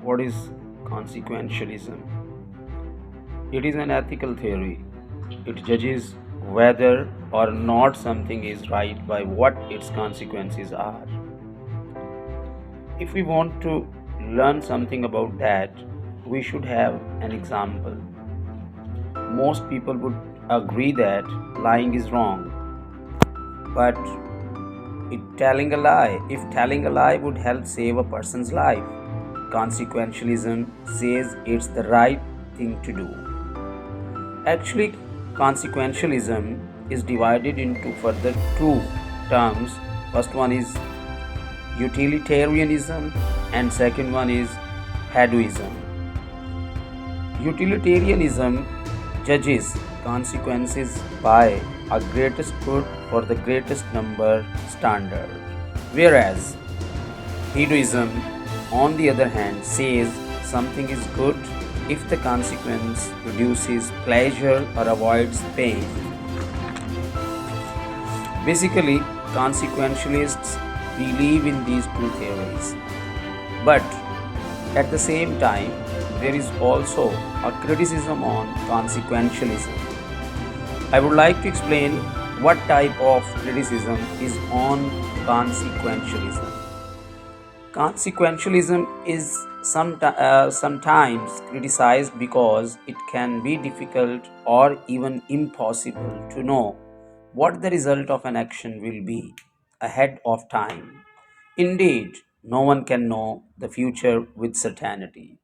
What is consequentialism? It is an ethical theory. It judges whether or not something is right by what its consequences are. If we want to learn something about that, we should have an example. Most people would agree that lying is wrong, but if telling a lie would help save a person's life, consequentialism says it's the right thing to do. Actually, consequentialism is divided into further two terms. First one is utilitarianism and second one is hedonism. Utilitarianism judges consequences by a greatest good for the greatest number standard, whereas hedonism, on the other hand, says something is good if the consequence produces pleasure or avoids pain. Basically, consequentialists believe in these two theories, but at the same time, there is also a criticism on consequentialism. I would like to explain what type of criticism is on consequentialism. Consequentialism is sometimes criticized because it can be difficult or even impossible to know what the result of an action will be ahead of time. Indeed, no one can know the future with certainty.